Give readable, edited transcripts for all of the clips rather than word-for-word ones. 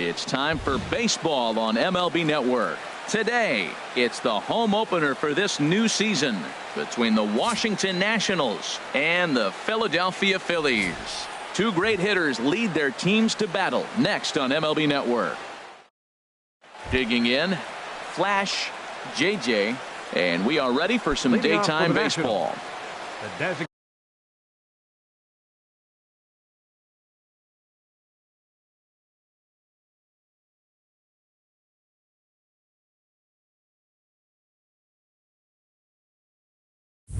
It's time for baseball on MLB Network. Today, it's the home opener for this new season between the Washington Nationals and the Philadelphia Phillies. Two great hitters lead their teams to battle next on MLB Network. Digging in, Flash, JJ, and we are ready for some daytime baseball.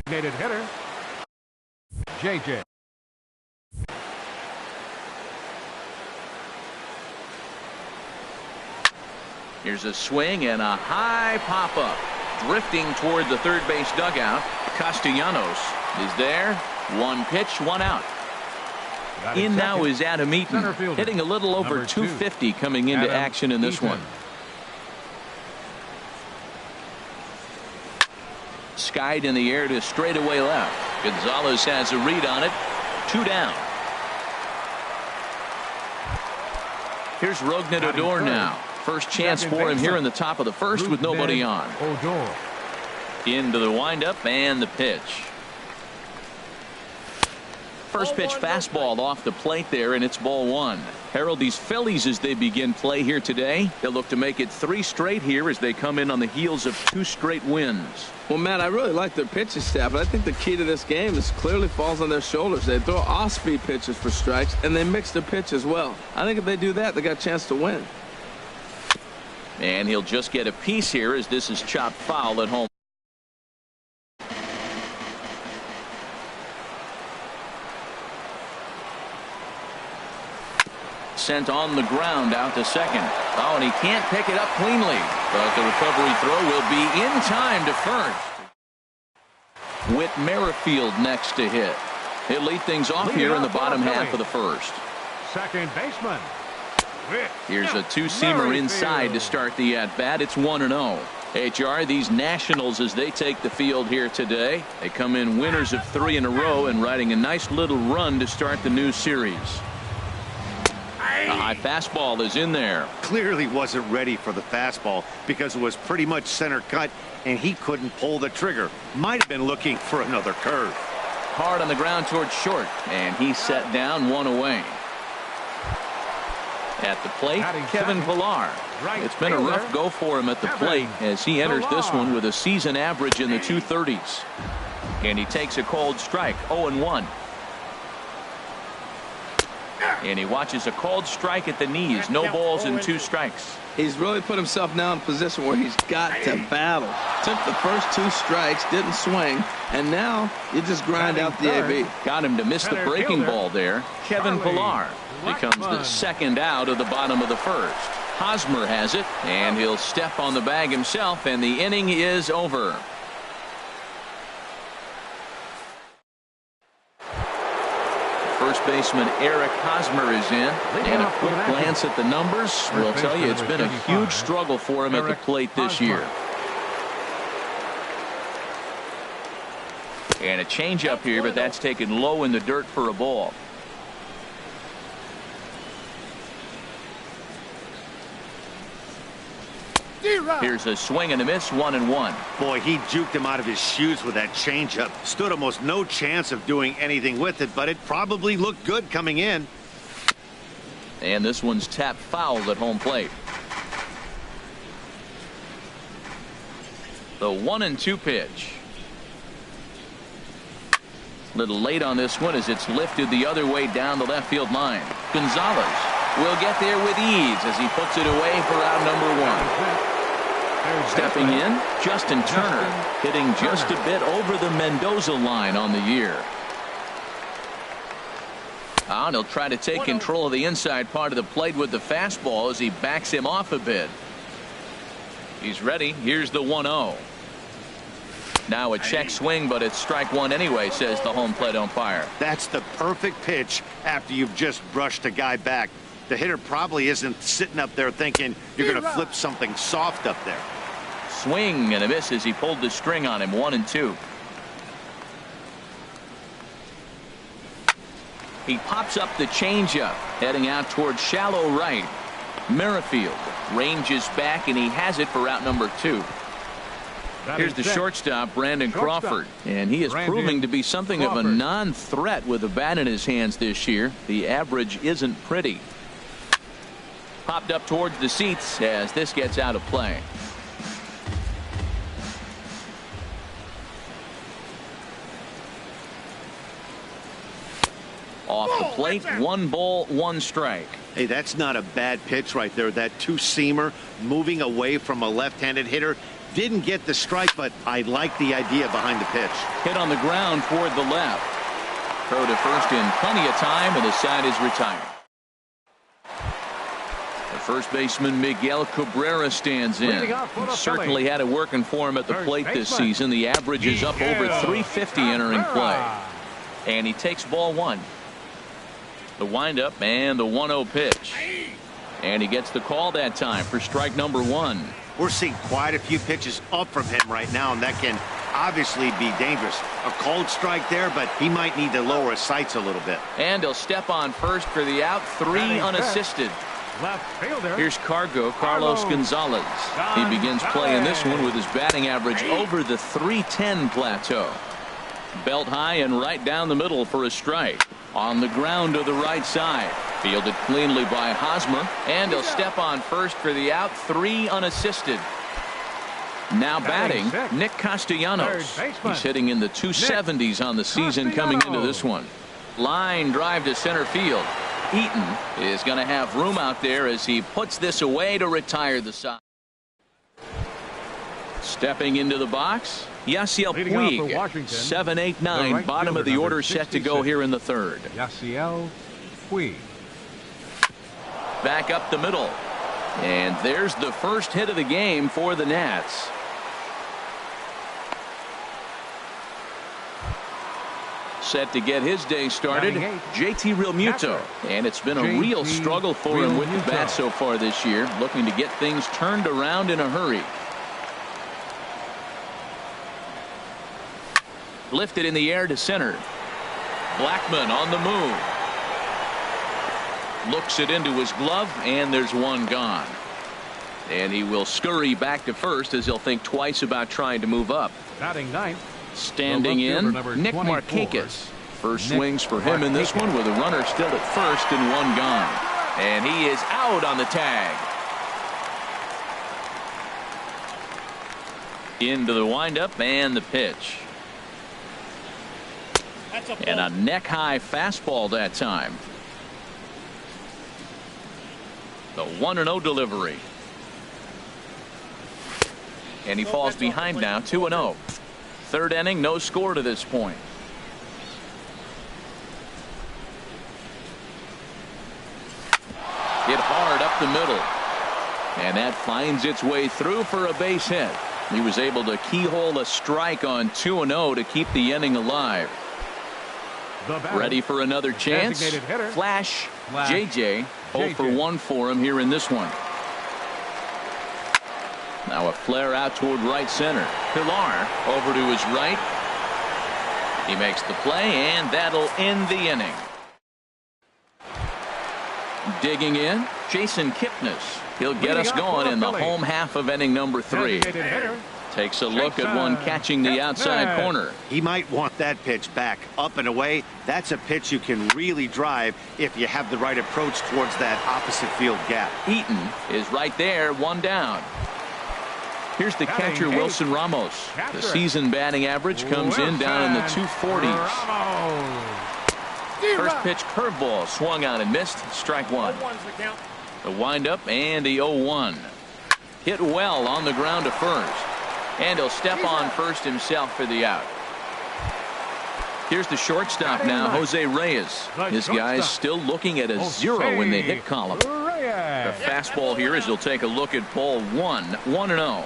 Designated hitter, JJ. Here's a swing and a high pop-up. Drifting toward the third base dugout. Castellanos is there. One pitch, one out. In now is Adam Eaton, hitting a little over 250 coming into action in this one. Skied in the air to straightaway left. Gonzalez has a read on it. 2 down. Here's Rougned Odor now. First chance for him here in the top of the first with nobody on. Into the windup and the pitch. First pitch fastball off the plate there, and it's ball one. Harold, these Phillies, as they begin play here today, they'll look to make it 3 straight here as they come in on the heels of 2 straight wins. Well, Matt, I really like their pitching staff, but I think the key to this game is clearly falls on their shoulders. They throw off-speed pitches for strikes, and they mix their pitch as well. I think if they do that, they got a chance to win. And he'll just get a piece here as this is chopped foul at home. Sent on the ground out to second. Oh, and he can't pick it up cleanly. But the recovery throw will be in time to first. Whit Merrifield next to hit. He'll lead things off here in the bottom half of the first. Second baseman. Here's a two-seamer inside to start the at-bat. It's 1-0. HR, these Nationals, as they take the field here today, they come in winners of 3 in a row and riding a nice little run to start the new series. A high fastball is in there. Clearly wasn't ready for the fastball because it was pretty much center cut and he couldn't pull the trigger. Might have been looking for another curve. Hard on the ground towards short, and he's set down, 1 away. At the plate, Kevin Pillar. It's been a rough go for him at the plate as he enters this one with a season average in the 230s. And he takes a cold strike, 0-1. And he watches a called strike at the knees. No balls and 2 strikes. He's really put himself now in a position where he's got to battle. Took the first 2 strikes, didn't swing, and now you just grind out the AB. Got him to miss the breaking ball there. Kevin Pillar becomes the second out of the bottom of the first. Hosmer has it, and he'll step on the bag himself, and the inning is over. First baseman Eric Hosmer is in, and a quick glance at the numbers will tell you it's been a huge struggle for him at the plate this year. And a changeup here, but that's taken low in the dirt for a ball. Here's a swing and a miss, 1-1. Boy, he juked him out of his shoes with that changeup. Stood almost no chance of doing anything with it, but it probably looked good coming in. And this one's tapped foul at home plate. The 1-2 pitch. Little late on this one as it's lifted the other way down the left field line. Gonzalez will get there with ease as he puts it away for out number 1. Stepping in, Justin Turner, hitting just a bit over the Mendoza line on the year. And he'll try to take control of the inside part of the plate with the fastball as he backs him off a bit. He's ready. Here's the 1-0. Now a check swing, but it's strike 1 anyway, says the home plate umpire. That's the perfect pitch after you've just brushed a guy back. The hitter probably isn't sitting up there thinking you're going to flip something soft up there. Swing and a miss as he pulled the string on him, 1-2. He pops up the changeup, heading out towards shallow right. Merrifield ranges back, and he has it for out number 2. Here's the shortstop, Brandon Crawford, and he is proving to be something of a non-threat with a bat in his hands this year. The average isn't pretty. Popped up towards the seats as this gets out of play. Off the plate, 1 ball, 1 strike. Hey, that's not a bad pitch right there. That two-seamer moving away from a left-handed hitter. Didn't get the strike, but I like the idea behind the pitch. Hit on the ground toward the left. Throw to first in plenty of time, and the side is retired. The first baseman, Miguel Cabrera, stands in. He certainly had it working for him at the plate this season. The average is up over 350 entering play. And he takes ball 1. The windup and the 1-0 pitch. And he gets the call that time for strike number 1. We're seeing quite a few pitches up from him right now, and that can obviously be dangerous. A cold strike there, but he might need to lower his sights a little bit. And he'll step on first for the out, 3 unassisted. Left fielder. Here's Carlos Gonzalez. He begins playing this one with his batting average over the 310 plateau. Belt high and right down the middle for a strike. On the ground to the right side. Fielded cleanly by Hosmer. And he'll step on first for the out, 3 unassisted. Now batting, Nick Castellanos. He's hitting in the 270s on the season coming into this one. Line drive to center field. Eaton is going to have room out there as he puts this away to retire the side. Stepping into the box, Yasiel Puig, 7, 8, 9, bottom of the order, set to go here in the 3rd. Yasiel Puig. Back up the middle. And there's the first hit of the game for the Nats. Set to get his day started, JT Realmuto. And it's been a real struggle for him with the bat so far this year, looking to get things turned around in a hurry. Lifted in the air to center. Blackmon on the move. Looks it into his glove, and there's one gone. And he will scurry back to first as he'll think twice about trying to move up. Batting 9th. Standing in, Nick Markakis. First swings for him in this one with a runner still at first and 1 gone. And he is out on the tag. Into the windup and the pitch. And a neck-high fastball that time. The 1-0 delivery. And he falls behind now, 2-0. 3rd inning, no score to this point. Hit hard up the middle. And that finds its way through for a base hit. He was able to keyhole a strike on 2-0 to keep the inning alive. Ready for another chance. Flash. JJ 0 for 1 for him here in this one. Now a flare out toward right center. Pilar over to his right. He makes the play, and that'll end the inning. Digging in, Jason Kipnis. He'll get us going in the home half of inning number 3. Takes a look at one catching the outside corner. He might want that pitch back up and away. That's a pitch you can really drive if you have the right approach towards that opposite field gap. Eaton is right there, 1 down. Here's the catcher, Wilson Ramos. The season batting average comes in down in the 240s. First pitch curveball swung on and missed. Strike 1. The windup and the 0-1. Hit well on the ground to first. And he'll step on first himself for the out. Here's the shortstop now, Jose Reyes. His guys still looking at a 0 in the hit column. The fastball here as he'll take a look at ball 1, 1-0.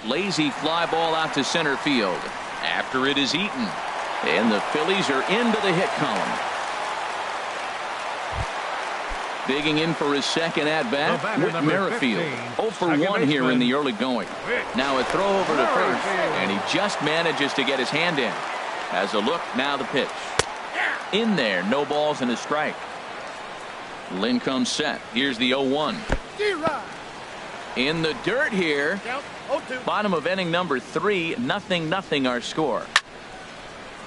Lazy fly ball out to center field. After it is Eaton. And the Phillies are into the hit column. Digging in for his second at-bat, Whit Merrifield. 0 for 1 here in the early going. Now a throw over to first, and he just manages to get his hand in. As a look, now the pitch. In there, no balls and a strike. Lynn comes set. Here's the 0-1. In the dirt here. Bottom of inning number 3. 0-0 our score.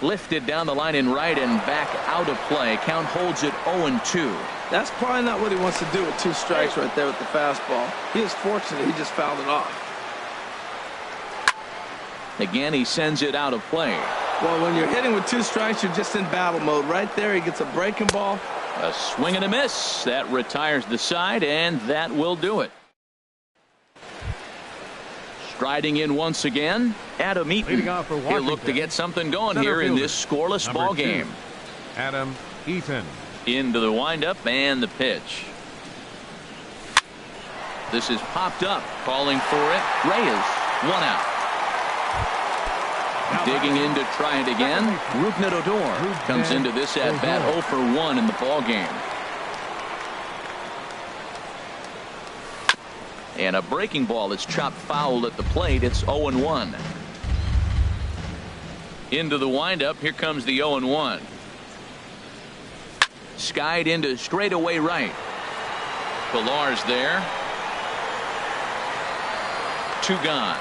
Lifted down the line in right and back out of play. Count holds it 0-2. That's probably not what he wants to do with 2 strikes right there with the fastball. He is fortunate he just fouled it off. Again, he sends it out of play. Well, when you're hitting with 2 strikes, you're just in battle mode. Right there, he gets a breaking ball. A swing and a miss. That retires the side, and that will do it. Striding in once again, Adam Eaton. He'll look to get something going here in this scoreless ball game. Adam Eaton. Into the windup and the pitch. This is popped up. Calling for it. Reyes. 1 out. Digging in to try it again. Rougned Odor comes into this at bat 0 for 1 in the ball game. And a breaking ball is chopped foul at the plate. It's 0-1. Into the windup. Here comes the 0-1. Skied into straightaway right. Pilar's there. 2 gone.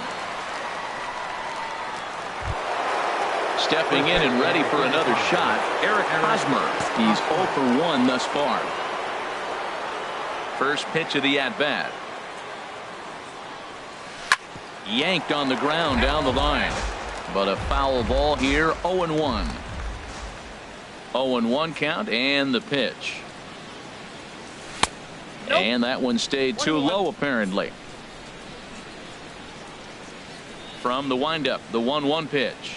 Stepping in and ready for another shot, Eric Hosmer. He's 0 for 1 thus far. First pitch of the at-bat. Yanked on the ground down the line. But a foul ball here, 0-1. 0-1 count and the pitch. And that one stayed too low apparently. From the windup, the 1-1 pitch.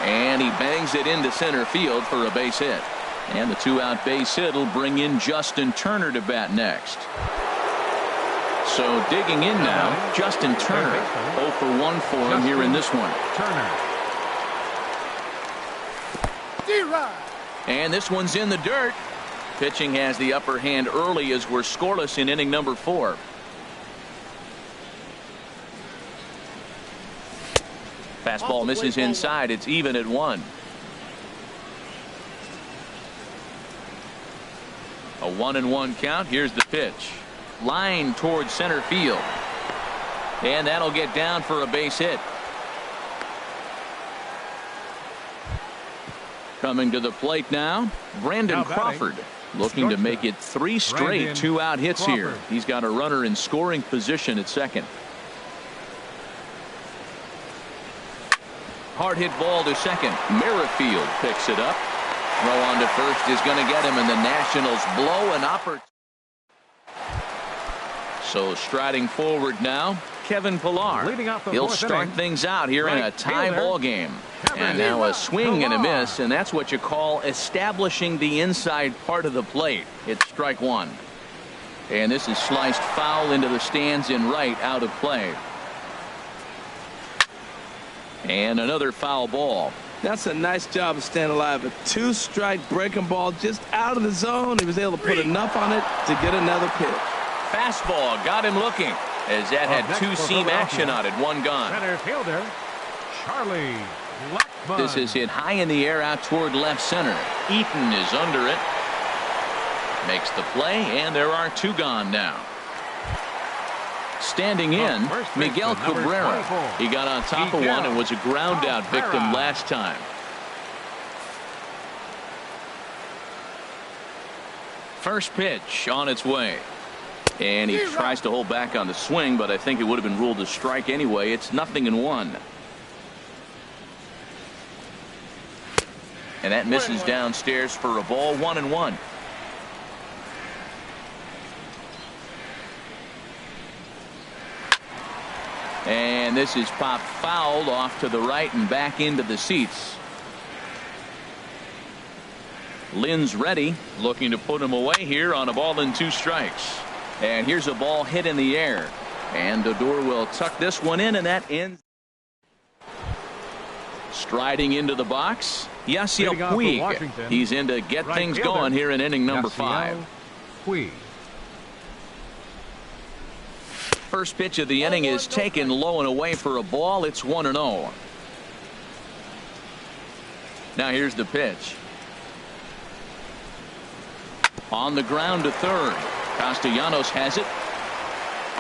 And he bangs it into center field for a base hit. And the 2-out base hit will bring in Justin Turner to bat next. So digging in now, Justin Turner. 0 for 1 for him here in this one. And this one's in the dirt. Pitching has the upper hand early as we're scoreless in inning number 4. Fastball misses inside. It's even at 1. A 1-1 count. Here's the pitch. Line towards center field. And that'll get down for a base hit. Coming to the plate now, Brandon Crawford. Looking to make it 3 straight 2-out hits here. He's got a runner in scoring position at second. Hard hit ball to second. Merrifield picks it up. Throw on to first is going to get him, and the Nationals blow an opportunity. So striding forward now, Kevin Pillar. He'll start things out here in a tie ball game. And now a swing and a miss, and that's what you call establishing the inside part of the plate. It's strike 1. And this is sliced foul into the stands in right, out of play. And another foul ball. That's a nice job of staying alive. A 2-strike breaking ball just out of the zone. He was able to put enough on it to get another pitch. Fastball got him looking as that had 2-seam action on it. 1 gone. Center fielder Charlie Blackmon. This is hit high in the air out toward left center. Eaton is under it. Makes the play, and there are 2 gone now. Standing in, Miguel Cabrera. He got on top of one and was a ground out victim last time. First pitch on its way. And he tries to hold back on the swing, but I think it would have been ruled a strike anyway. It's 0-1. And that misses downstairs for a ball. 1-1. And this is popped fouled off to the right and back into the seats. Lynn's ready, looking to put him away here on a ball and 2 strikes. And here's a ball hit in the air. And Odor will tuck this one in, and that ends. Striding into the box, Yasiel Puig. He's in to get things going here in inning number 5. Puig. First pitch of the inning is taken low and away for a ball. It's 1-0. Now here's the pitch. On the ground to third. Castellanos has it.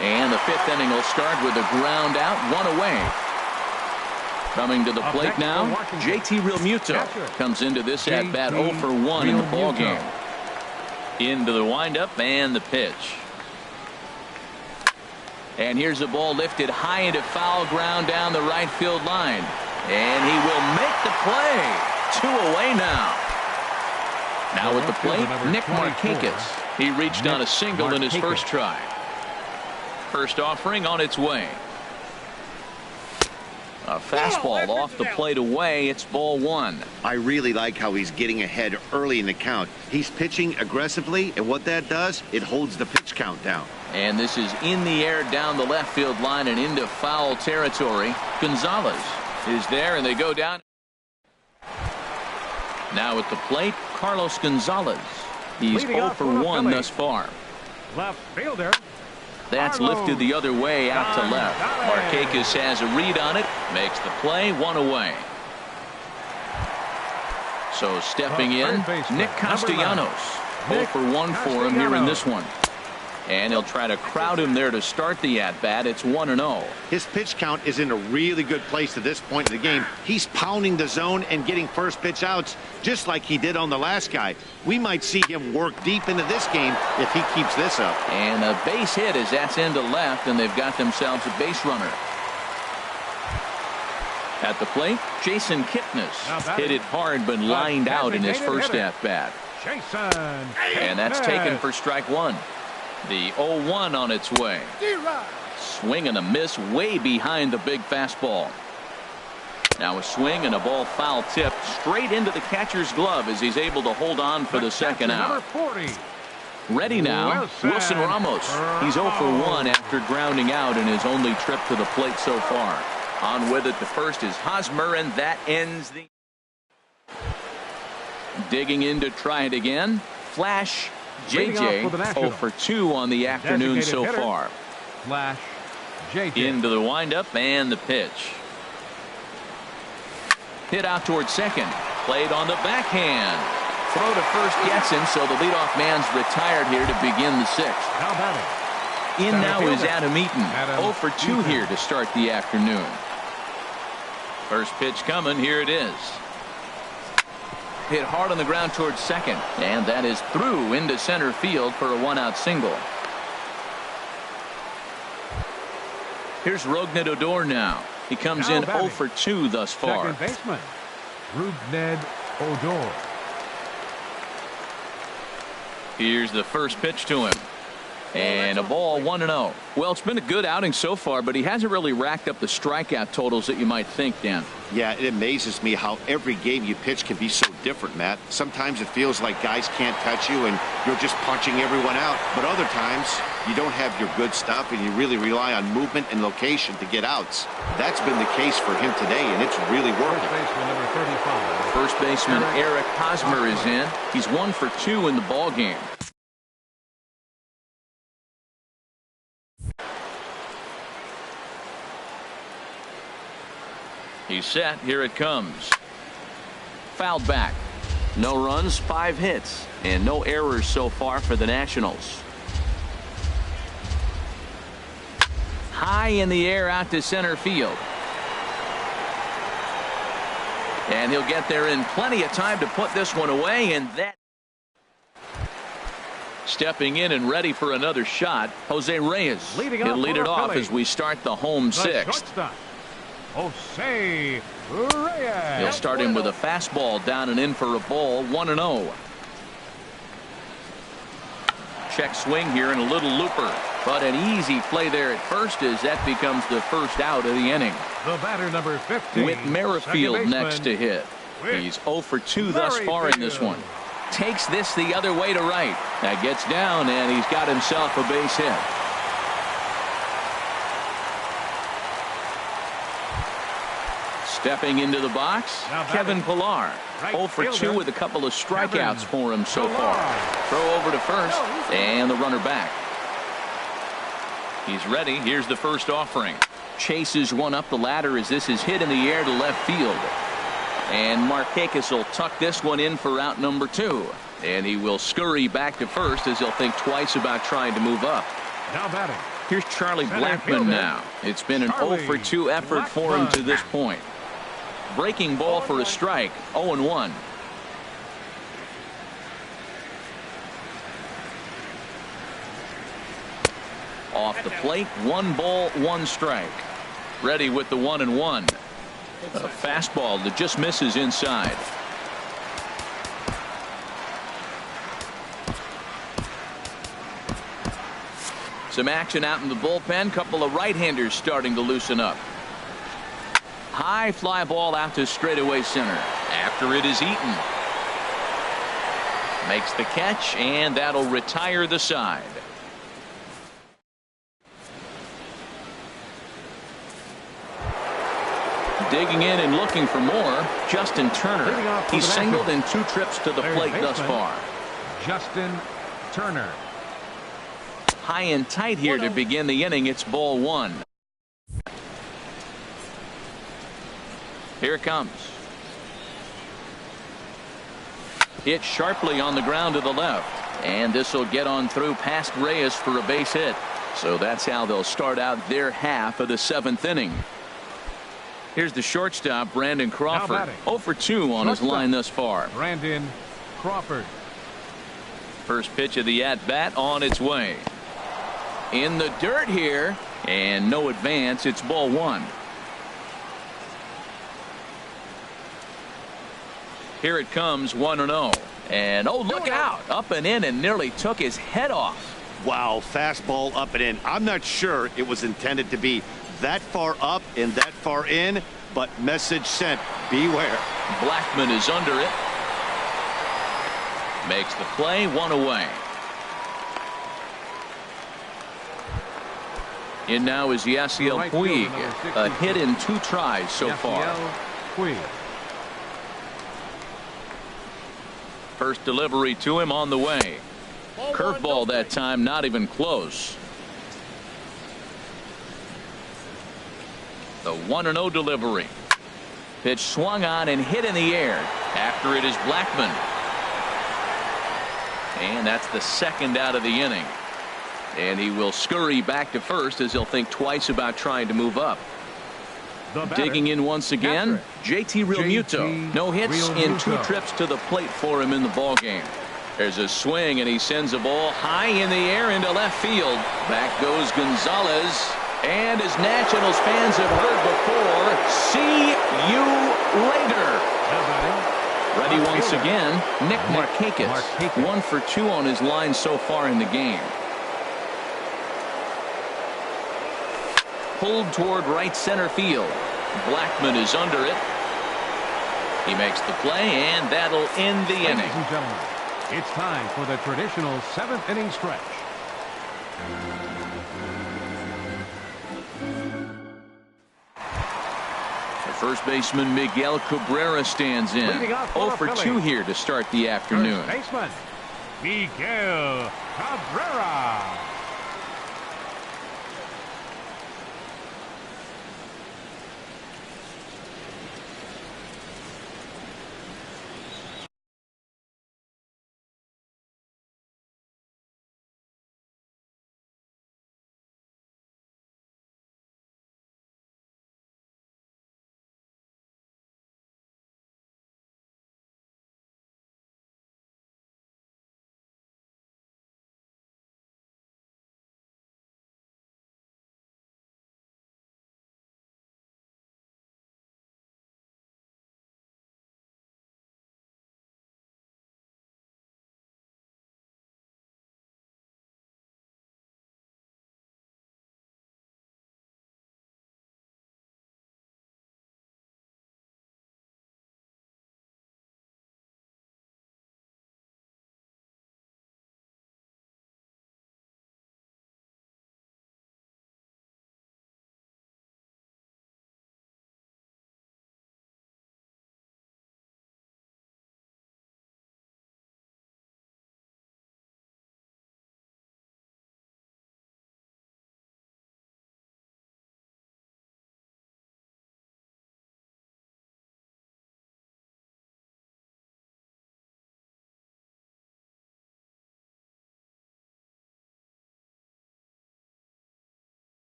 And the fifth inning will start with a ground out, one away. Coming to the plate now, JT Realmuto comes into this at bat 0 for 1 in the ball game. Into the windup and the pitch. And here's a ball lifted high into foul ground down the right field line. And he will make the play. 2 away now. Now at the plate, Nick Markakis. He reached on a single in his first try. First offering on its way. A fastball off the plate away. It's ball 1. I really like how he's getting ahead early in the count. He's pitching aggressively, and what that does, it holds the pitch count down. And this is in the air down the left field line and into foul territory. Gonzalez is there, and they go down. Now at the plate, Carlos Gonzalez. He's 0 for 1 thus far. Left fielder. That's lifted the other way out to left. Markakis has a read on it, makes the play, 1 away. So stepping in, Nick Castellanos. 0 for 1 for him here in this one. And he'll try to crowd him there to start the at-bat. It's 1-0. His pitch count is in a really good place at this point in the game. He's pounding the zone and getting first pitch outs just like he did on the last guy. We might see him work deep into this game if he keeps this up. And a base hit as that's into left, and they've got themselves a base runner. At the plate, Jason Kipnis hit it hard but lined out in his first at-bat. And that's taken for strike 1. The 0-1 on its way. Swing and a miss way behind the big fastball. Now a swing and a ball foul tipped straight into the catcher's glove as he's able to hold on for the second out. Ready now, Wilson Ramos. He's 0 for 1 after grounding out in his only trip to the plate so far. On with it, the first is Hosmer, and that ends the. Digging in to try it again. Flash. JJ 0 for 2 on the afternoon so far. Flash JJ. Into the windup and the pitch. Hit out towards second. Played on the backhand. Throw to first gets him, so the leadoff man's retired here to begin the 6th. In now is Adam Eaton. 0 for 2 here to start the afternoon. First pitch coming. Here it is. Hit hard on the ground towards second, and that is through into center field for a 1-out single. Here's Rougned Odor now. He comes in 0 for 2 thus far. Second baseman, Rougned Odor. Here's the first pitch to him. And a ball, 1-0. Well, it's been a good outing so far, but he hasn't really racked up the strikeout totals that you might think, Dan. Yeah, it amazes me how every game you pitch can be so different, Matt. Sometimes it feels like guys can't touch you and you're just punching everyone out. But other times, you don't have your good stuff and you really rely on movement and location to get outs. That's been the case for him today, and it's really working. First baseman number 35. First baseman Eric Hosmer is in. He's 1 for 2 in the ball game. He's set. Here it comes. Fouled back. No runs, 5 hits, and no errors so far for the Nationals. High in the air out to center field. And he'll get there in plenty of time to put this one away, and that. Stepping in and ready for another shot, Jose Reyes. He'll lead it off as we start the home 6th. Jose Reyes. He'll start him with a fastball down and in for a ball, 1-0. Check swing here and a little looper, but an easy play there at first as that becomes the first out of the inning. The batter number 15. Whit Merrifield next to hit. He's 0 for 2 thus far in this one. Takes this the other way to right. That gets down and he's got himself a base hit. Stepping into the box, Kevin Pillar. 0 for 2 with a couple of strikeouts for him so far. Throw over to first, and the runner back. He's ready. Here's the first offering. Chases one up the ladder as this is hit in the air to left field. And Markakis will tuck this one in for out number 2. And he will scurry back to first as he'll think twice about trying to move up. Now batting. Here's Charlie Center Blackman fielder, now. It's been an Charlie 0 for 2 effort for him to Blackman. this point. Breaking ball for a strike. 0-1. Off the plate, 1 ball, 1 strike. Ready with the 1-1. A fastball that just misses inside. Some action out in the bullpen. Couple of right-handers starting to loosen up. High fly ball out to straightaway center. After it is eaten. Makes the catch, and that'll retire the side. Digging in and looking for more, Justin Turner. He's singled in 2 trips to the plate thus far. Justin Turner. High and tight here to begin the inning. It's ball 1. Here it comes. Hit sharply on the ground to the left. And this will get on through past Reyes for a base hit. So that's how they'll start out their half of the 7th inning. Here's the shortstop, Brandon Crawford. 0 for 2 on his line thus far. Brandon Crawford. First pitch of the at-bat on its way. In the dirt here, and no advance. It's ball 1. Here it comes, 1-0. And oh, look out. Up and in and nearly took his head off. Wow, fastball up and in. I'm not sure it was intended to be that far up and that far in, but message sent. Beware. Blackman is under it. Makes the play, 1 away. In now is Yasiel Right Puig. fielder, number A 62. hit in 2 tries so far. Yasiel Puig. First delivery to him on the way. Curveball that time, not even close. The 1-0 delivery. Pitch swung on and hit in the air. After it is Blackman. And that's the 2nd out of the inning. And he will scurry back to first as he'll think twice about trying to move up. Digging in once again, JT Realmuto. No hits in 2 trips to the plate for him in the ballgame. There's a swing, and he sends a ball high in the air into left field. Back goes Gonzalez. And as Nationals fans have heard before, see you later. Ready once again, Nick Markakis. 1 for 2 on his line so far in the game. Pulled toward right center field. Blackman is under it. He makes the play, and that'll end the inning. Ladies and gentlemen, it's time for the traditional 7th inning stretch. The first baseman Miguel Cabrera stands in. 0 for 2 here to start the afternoon. First baseman Miguel Cabrera.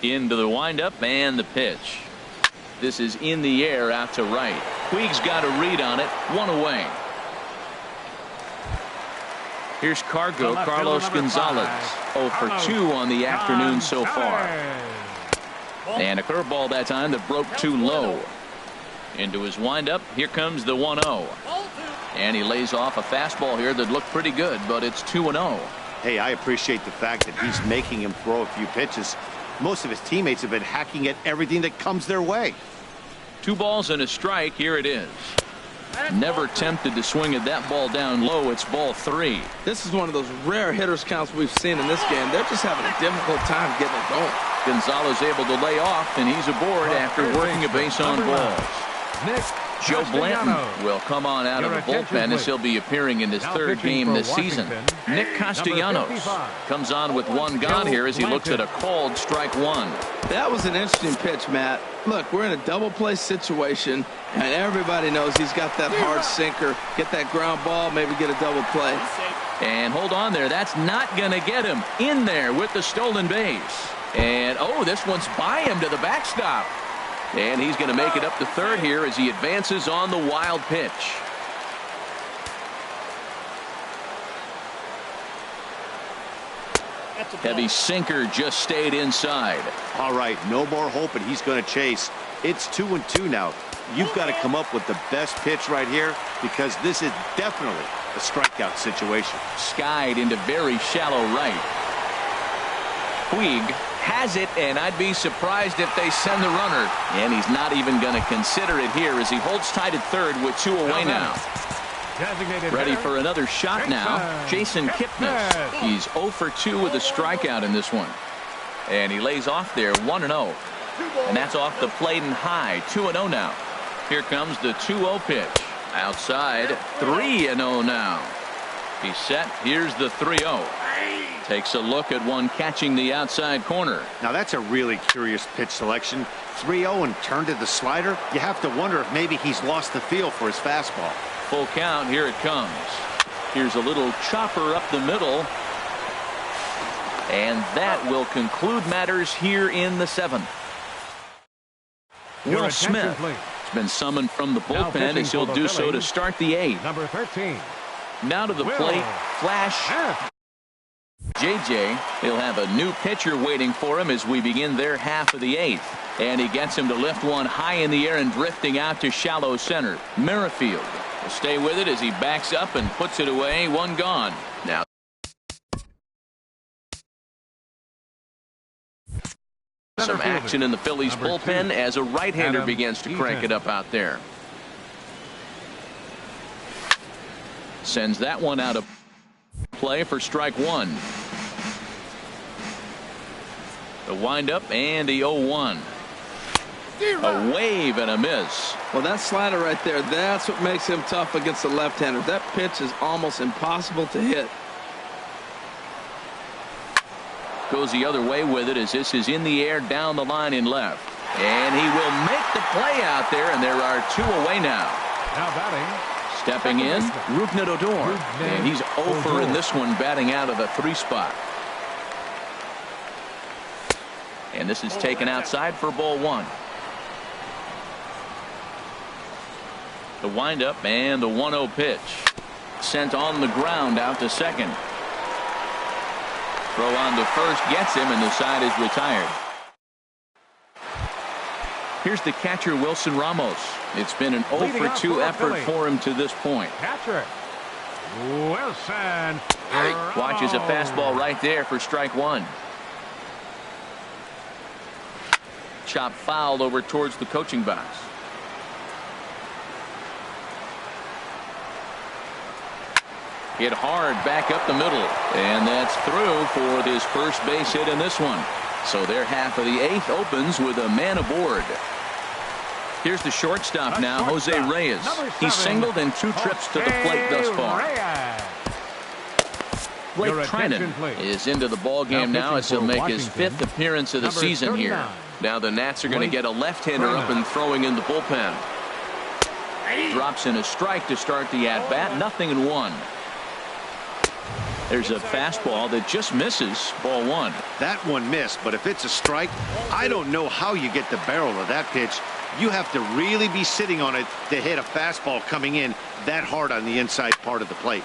Into the windup and the pitch. This is in the air out to right. Puig's got a read on it. 1 away. Here's Carlos Gonzalez. 0 for 2 on the afternoon so far. And a curveball that time that broke too low. Into his windup. Here comes the 1-0. And he lays off a fastball here that looked pretty good, but it's 2-0. Hey, I appreciate the fact that he's making him throw a few pitches. Most of his teammates have been hacking at everything that comes their way. 2 balls and a strike. Here it is. Never tempted to swing at that ball down low. It's ball 3. This is one of those rare hitters counts we've seen in this game. They're just having a difficult time getting it going. Gonzalez able to lay off, and he's aboard after working a base on balls. Joe Blanton will come on out of the bullpen as he'll be appearing in his 3rd game this season. Nick Castellanos comes on with 1 gone here as he looks at a called strike 1. That was an interesting pitch, Matt. Look, we're in a double play situation, and everybody knows he's got that hard sinker. Get that ground ball, maybe get a double play. And hold on there. That's not going to get him in there with the stolen base. And, oh, this one's by him to the backstop. And he's going to make it up to 3rd here as he advances on the wild pitch. Heavy sinker just stayed inside. All right, no more hoping he's going to chase. It's 2-2 now. You've got to come up with the best pitch right here because this is definitely a strikeout situation. Skied into very shallow right. Puig has it, and I'd be surprised if they send the runner. And he's not even going to consider it here as he holds tight at 3rd with 2 away now. Ready for another shot now. Jason Kipnis. He's 0 for 2 with a strikeout in this one. And he lays off there 1-0. And that's off the plate and high. 2-0 now. Here comes the 2-0 pitch. Outside 3-0 now. He's set. Here's the 3-0. Takes a look at one catching the outside corner. Now that's a really curious pitch selection. 3-0 and turned to the slider. You have to wonder if maybe he's lost the feel for his fastball. Full count. Here it comes. Here's a little chopper up the middle. And that will conclude matters here in the 7th. Will Smith has been summoned from the bullpen as he'll do so to start the 8th. Number 13. Now to the plate. Flash. JJ, he'll have a new pitcher waiting for him as we begin their half of the 8th. And he gets him to lift one high in the air and drifting out to shallow center. Merrifield will stay with it as he backs up and puts it away. 1 gone. Now some action in the Phillies bullpen as a right-hander begins to crank it up out there. Sends that one out of play for strike 1. The windup and the 0-1. A wave and a miss. Well, that slider right there, that's what makes him tough against the left-hander. That pitch is almost impossible to hit. Goes the other way with it as this is in the air down the line in left. And he will make the play out there, and there are 2 away now. Now batting. Stepping in, Rougned Odor. And he's 0 for in this one, batting out of the 3 spot. And this is taken outside for ball 1. The windup and the 1-0 pitch. Sent on the ground out to second. Throw on to first gets him, and the side is retired. Here's the catcher, Wilson Ramos. It's been an 0 for 2 effort for him to this point. Catcher Wilson. Watches a fastball right there for strike 1. Chop fouled over towards the coaching box. Hit hard back up the middle, and that's through for his first base hit in this one. So their half of the 8th opens with a man aboard. Here's the shortstop now, Jose Reyes. He's singled in 2 trips to the plate thus far. Blake Treinen is into the ball game now as he'll make his 5th appearance of the season here. Now the Nats are going to get a left-hander up and throwing in the bullpen. Drops in a strike to start the at-bat. 0-1. There's a fastball that just misses. Ball one. That one missed, but if it's a strike, I don't know how you get the barrel of that pitch. You have to really be sitting on it to hit a fastball coming in that hard on the inside part of the plate.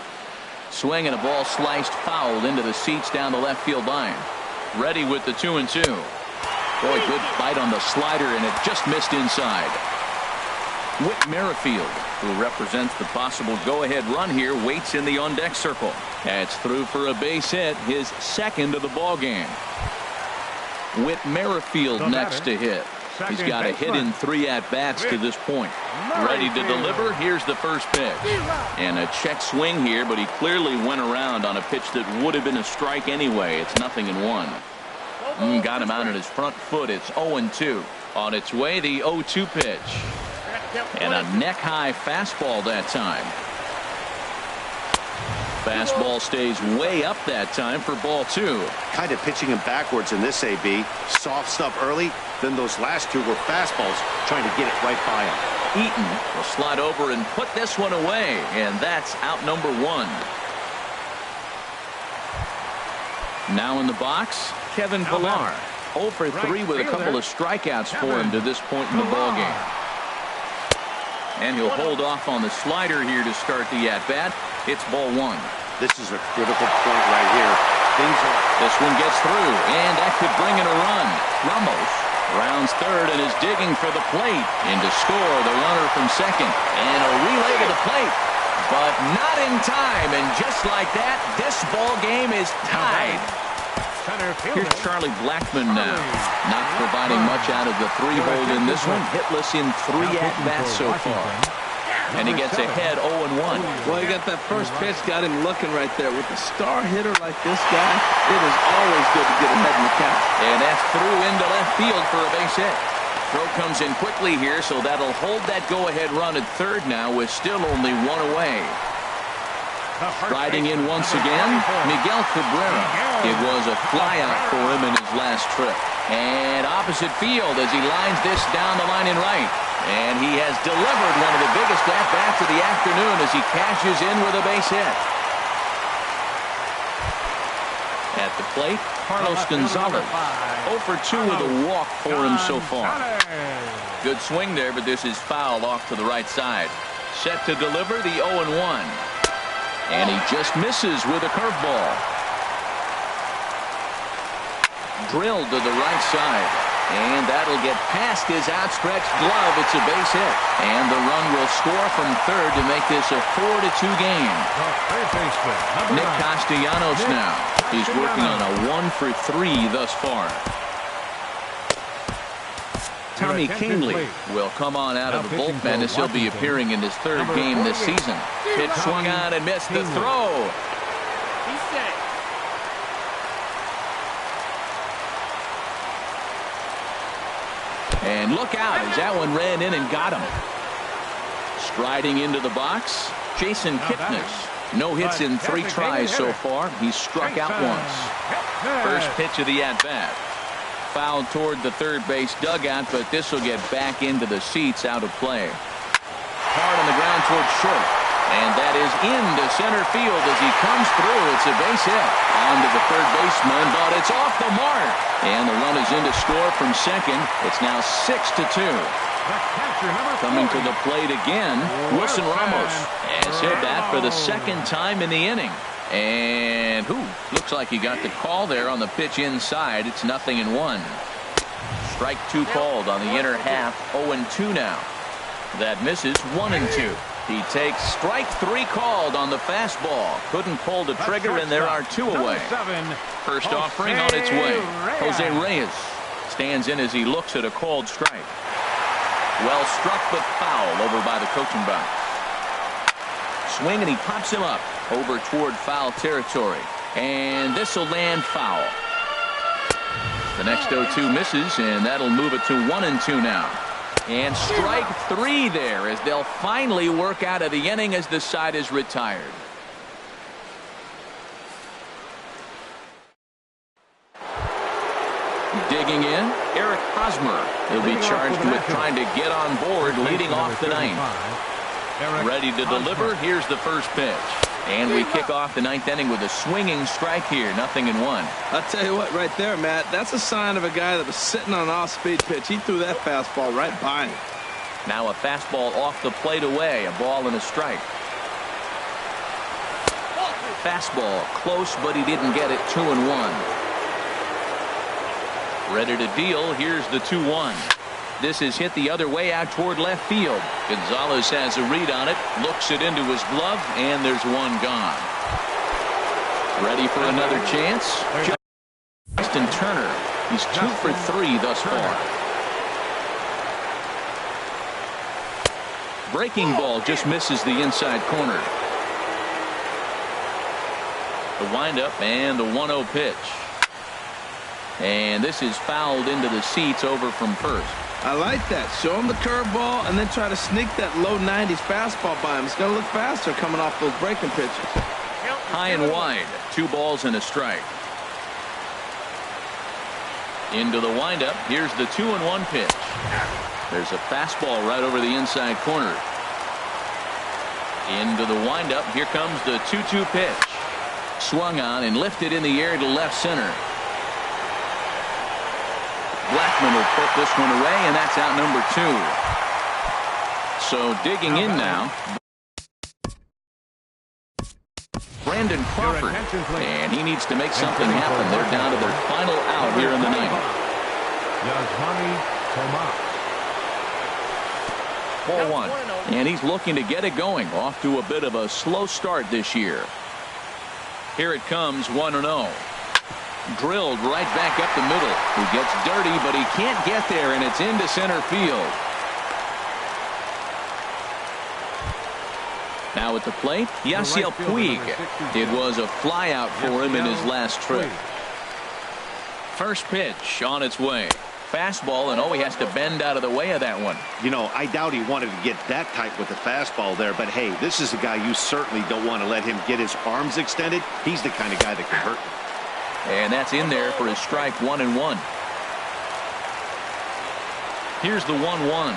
Swing and a ball sliced fouled into the seats down the left field line. Ready with the 2-2. Boy, good bite on the slider, and it just missed inside. Whit Merrifield, who represents the possible go-ahead run here, waits in the on-deck circle. That's through for a base hit, his second of the ball game. Whit Merrifield next to hit. He's got a hit in 3 at-bats to this point. Ready to deliver. Here's the first pitch. And a check swing here, but he clearly went around on a pitch that would have been a strike anyway. It's 0-1. Got him out on his front foot. It's 0-2. On its way, the 0-2 pitch. And a neck-high fastball that time. Fastball stays way up that time for ball 2. Kind of pitching him backwards in this AB. Soft stuff early, then those last 2 were fastballs trying to get it right by him. Eaton will slide over and put this one away, and that's out number 1. Now in the box, Kevin Pillar. 0 for 3 with a couple of strikeouts for him to this point in the ballgame. And he'll hold off on the slider here to start the at-bat. It's ball 1. This is a critical point right here. This one gets through, and that could bring in a run. Ramos rounds third and is digging for the plate. In to score the runner from second. And a relay to the plate. But not in time. And just like that, this ball game is tied. Here's Charlie Blackmon now. Not providing much out of the 3-hole in this one. Hitless in 3 at-bats so far. And he gets ahead 0-1. Well, you got that first pitch, got him looking right there. With a star hitter like this guy, it is always good to get ahead in the count. And that's through into left field for a base hit. Throw comes in quickly here, so that'll hold that go-ahead run at third now with still only 1 away. Riding in once again, Miguel Cabrera. It was a flyout for him in his last trip. And opposite field as he lines this down the line in right. And he has delivered one of the biggest at-bats of the afternoon as he cashes in with a base hit. At the plate, Carlos Gonzalez. 0 for 2 with a walk for him so far. Good swing there, but this is foul off to the right side. Set to deliver the 0-1. And he just misses with a curveball. Drilled to the right side. And that'll get past his outstretched glove. It's a base hit. And the run will score from third to make this a 4-2 game. Nick Castellanos now. He's working on a 1 for 3 thus far. Tommy Kahnle will come on out of the bullpen as he'll be appearing in his 3rd game this season. Pitch swung on and missed the throw. And look out as that one ran in and got him. Striding into the box, Jason Kipnis. No hits in 3 tries so far. He's struck out once. First pitch of the at-bat. Fouled toward the third base dugout, but this will get back into the seats, out of play. Hard on the ground toward short. And that is into center field as he comes through. It's a base hit. On to the third baseman, but it's off the mark. And the run is in to score from second. It's now 6-2. Coming to the plate again, Wilson Ramos has hit that for the 2nd time in the inning. And looks like he got the call there on the pitch inside. It's 0-1. Strike 2 called on the inner half. 0-2 now. That misses. 1-2. He takes strike 3 called on the fastball. Couldn't pull the trigger, and there are 2 away. First offering on its way. Jose Reyes stands in as he looks at a called strike. Well struck, but foul over by the coaching box. Swing, and he pops him up over toward foul territory. And this will land foul. The next 0-2 misses, and that'll move it to 1-2 now. And strike 3 there as they'll finally work out of the inning as the side is retired. Digging in, Eric Hosmer. He'll be charged with trying to get on board leading off the 9th. Ready to deliver. Here's the first pitch. And we kick off the ninth inning with a swinging strike here, 0-1. I'll tell you what, right there, Matt, that's a sign of a guy that was sitting on an off-speed pitch. He threw that fastball right by him. Now a fastball off the plate away, a ball and a strike. Fastball close, but he didn't get it. 2-1. Ready to deal. Here's the 2-1. This is hit the other way out toward left field. Gonzalez has a read on it, looks it into his glove, and there's one gone. Ready for another chance? Justin Turner. He's 2 for 3 thus far. Breaking ball just misses the inside corner. The windup and the 1-0 pitch. And this is fouled into the seats over from first. I like that. Show him the curveball and then try to sneak that low 90s fastball by him. It's going to look faster coming off those breaking pitches. High and wide. 2 balls and a strike. Into the windup. Here's the 2-1 pitch. There's a fastball right over the inside corner. Into the windup. Here comes the 2-2 pitch. Swung on and lifted in the air to left center. Blackman will put this one away, and that's out number 2. So digging in now, Brandon Crawford, and he needs to make something happen. They're down to their final out here in the ninth. 4-1, and he's looking to get it going. Off to a bit of a slow start this year. Here it comes, 1-0. Drilled right back up the middle. He gets dirty, but he can't get there, and it's into center field. Now at the plate, Yasiel Puig. It was a flyout for him in his last trip. First pitch on its way. Fastball, and he has to bend out of the way of that one. You know, I doubt he wanted to get that tight with the fastball there, but hey, this is a guy you certainly don't want to let him get his arms extended. He's the kind of guy that can hurt him. And that's in there for a strike. 1-1. Here's the 1-1.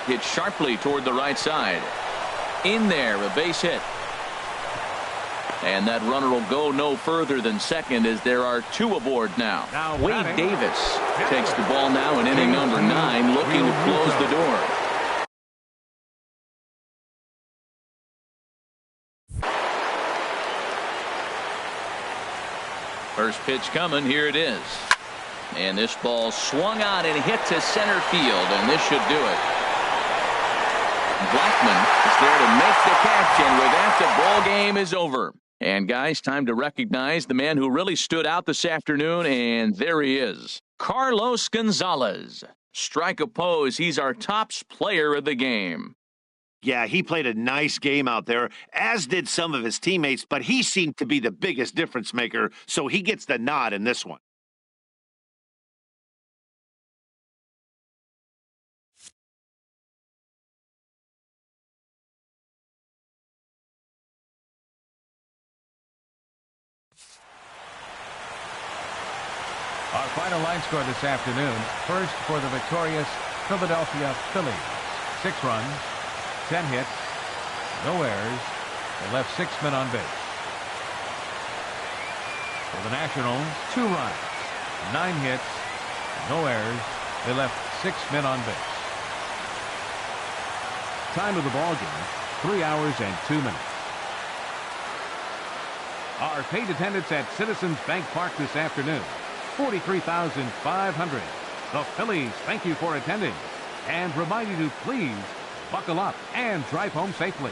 Hit sharply toward the right side. In there, a base hit. And that runner will go no further than second as there are 2 aboard now. Wade Davis takes the ball now in inning number 9, looking to close the door. First pitch coming. Here it is. And this ball swung on and hit to center field, and this should do it. Blackman is there to make the catch, and with that, the ball game is over. And guys, time to recognize the man who really stood out this afternoon, and there he is. Carlos Gonzalez. Strike a pose. He's our tops player of the game. Yeah, he played a nice game out there, as did some of his teammates, but he seemed to be the biggest difference maker, so he gets the nod in this one. Our final line score this afternoon. First for the victorious Philadelphia Phillies. 6 runs, 10 hits, no errors. They left 6 men on base. For the Nationals, 2 runs, 9 hits, no errors. They left 6 men on base. Time of the ball game, 3 hours and 2 minutes. Our paid attendance at Citizens Bank Park this afternoon, 43,500. The Phillies thank you for attending and remind you to please buckle up and drive home safely.